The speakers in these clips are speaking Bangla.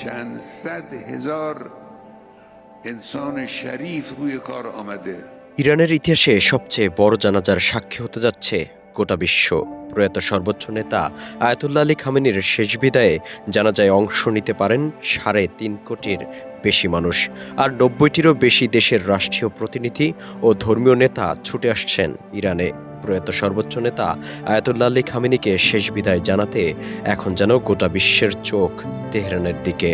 چند صد هزار انسان شریف روی کار آمده। ইরানের ইতিহাসে সবচেয়ে বড় জানাজার সাক্ষী হতে যাচ্ছে গোটা বিশ্ব। প্রয়াত সর্বোচ্চ নেতা আয়াতুল্লাহ আলী খামেনির শেষ বিদায়ে জানাজায় অংশ নিতে পারেন ৩.৫ কোটির বেশি মানুষ। আর ৯০টিরও বেশি দেশের রাষ্ট্রীয় প্রতিনিধি ও ধর্মীয় নেতা ছুটে আসছেন ইরানে। প্রয়াত সর্বোচ্চ নেতা আয়াতুল্লাহ আলী খামেনিকে শেষ বিদায় জানাতে এখন যেন গোটা বিশ্বের চোখ তেহরানের দিকে।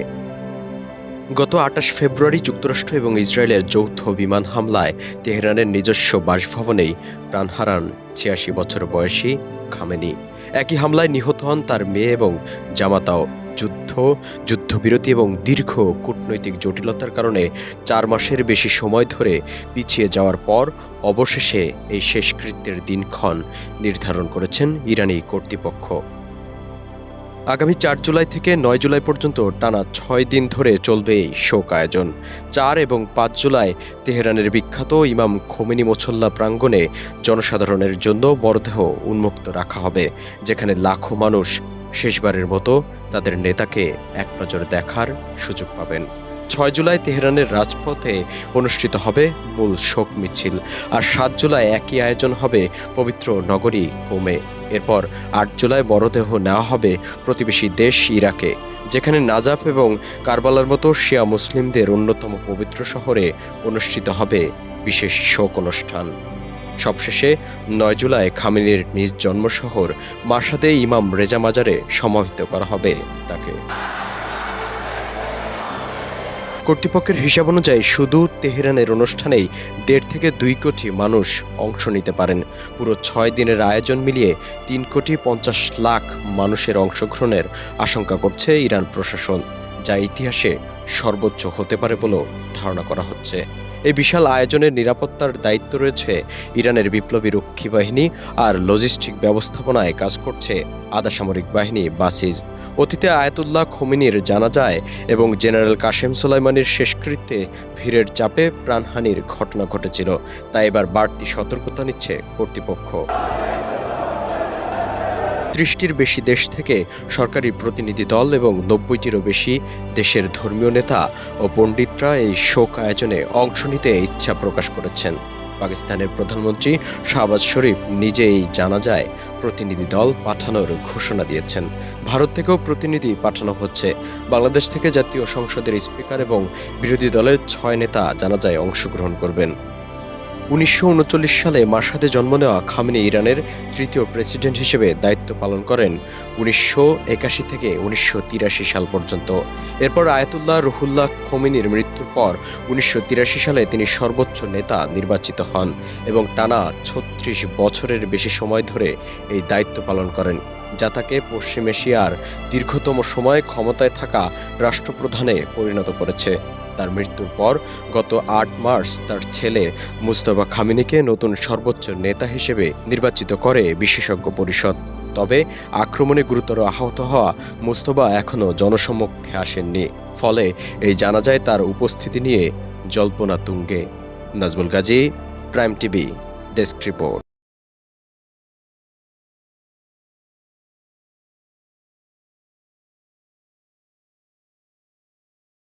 গত ২৮ ফেব্রুয়ারি যুক্তরাষ্ট্র এবং ইসরায়েলের যৌথ বিমান হামলায় তেহরানের নিজস্ব বাসভবনেই প্রাণ হারান ৮৬ বছর বয়সী খামেনি। একই হামলায় নিহত হন তার মেয়ে এবং জামাতাও। যুদ্ধবিরতি এবং দীর্ঘ কূটনৈতিক জটিলতার কারণে ৪ মাসের বেশি সময় ধরে পিছিয়ে যাওয়ার পর অবশেষে এই শেষকৃত্যের দিনক্ষণ নির্ধারণ করেছেন ইরানি কর্তৃপক্ষ। আগামী ৪ জুলাই থেকে ৯ জুলাই পর্যন্ত টানা ৬ দিন ধরে চলবে এই শোক আয়োজন। ৪ এবং ৫ জুলাই তেহরানের বিখ্যাত ইমাম খোমেনি মুসল্লা প্রাঙ্গণে জনসাধারণের জন্য মরদেহ উন্মুক্ত রাখা হবে, যেখানে লাখো মানুষ শেষবারের মতো তাদের নেতাকে এক নজর দেখার সুযোগ পাবেন। ৬ জুলাই তেহরানের রাজপথে অনুষ্ঠিত হবে মূল শোক মিছিল, আর ৭ জুলাই একই আয়োজন হবে পবিত্র নগরী কোমে। এরপর ৮ জুলাই মরদেহ নেওয়া হবে প্রতিবেশী দেশ ইরাকে, যেখানে নাজাফ এবং কারবালার মতো শিয়া মুসলিমদের অন্যতম পবিত্র শহরে অনুষ্ঠিত হবে বিশেষ শোক অনুষ্ঠান। সবশেষে ৯ জুলাই খামেনির নিজ জন্মশহর মাশহাদে ইমাম রেজা মাজারে সমাহিত করা হবে তাকে। কর্তৃপক্ষের হিসাব অনুযায়ী শুধু তেহরানের অনুষ্ঠানেই ১.৫ থেকে ২ কোটি মানুষ অংশ নিতে পারেন। পুরো ৬ দিনের আয়োজন মিলিয়ে ৩.৫০ কোটি মানুষের অংশগ্রহণের আশঙ্কা করছে ইরান প্রশাসন, যা ইতিহাসে সর্বোচ্চ হতে পারে বলেও ধারণা করা হচ্ছে। এই বিশাল আয়োজনের নিরাপত্তার দায়িত্ব রয়েছে ইরানের বিপ্লবী রক্ষী বাহিনী, আর লজিস্টিক ব্যবস্থাপনায় কাজ করছে আধা সামরিক বাহিনী বাসিজ। অতীতে আয়াতুল্লাহ খোমেনির জানাজায় এবং জেনারেল কাশেম সোলাইমানির শেষকৃত্যে ভিড়ের চাপে প্রাণহানির ঘটনা ঘটেছিল, তাই এবার বাড়তি সতর্কতা নিচ্ছে কর্তৃপক্ষ। ৩০টির বেশি দেশ থেকে সরকারি প্রতিনিধি দল এবং ৯০টিরও বেশি দেশের ধর্মীয় নেতা ও পণ্ডিতরা এই শোক আয়োজনে অংশ নিতে ইচ্ছা প্রকাশ করেছেন। পাকিস্তানের প্রধানমন্ত্রী শাহবাজ শরীফ নিজে এই জানাজায় প্রতিনিধি দল পাঠানোর ঘোষণা দিয়েছেন। ভারত থেকেও প্রতিনিধি পাঠানো হচ্ছে। বাংলাদেশ থেকে জাতীয় সংসদের স্পিকার এবং বিরোধী দলের ৬ নেতা জানাজায় অংশগ্রহণ করবেন। ১৯৩৯ সালে মাশহাদে জন্ম নেওয়া খামেনি ইরানের ৩য় প্রেসিডেন্ট হিসেবে দায়িত্ব পালন করেন ১৯৮১ থেকে ১৯৮৩ সাল পর্যন্ত। এরপর আয়াতুল্লাহ রুহুল্লাহ খোমেনির মৃত্যুর পর ১৯৮৩ সালে তিনি সর্বোচ্চ নেতা নির্বাচিত হন এবং টানা ৩৬ বছরের বেশি সময় ধরে এই দায়িত্ব পালন করেন, যা তাকে পশ্চিম এশিয়ার দীর্ঘতম সময় ক্ষমতায় থাকা রাষ্ট্রপ্রধানে পরিণত করেছে। তার মৃত্যুর পর গত ৮ মার্চ তার ছেলে মুজতবা খামেনিকে নতুন সর্বোচ্চ নেতা হিসেবে নির্বাচিত করে বিশেষজ্ঞ পরিষদ। তবে আক্রমণে গুরুতর আহত হওয়া মুজতবা এখনও জনসম্মুখে আসেননি, ফলে এই জানাজায় তার উপস্থিতি নিয়ে জল্পনা তুঙ্গে। Nazmul Gazi, prime TV, desk report.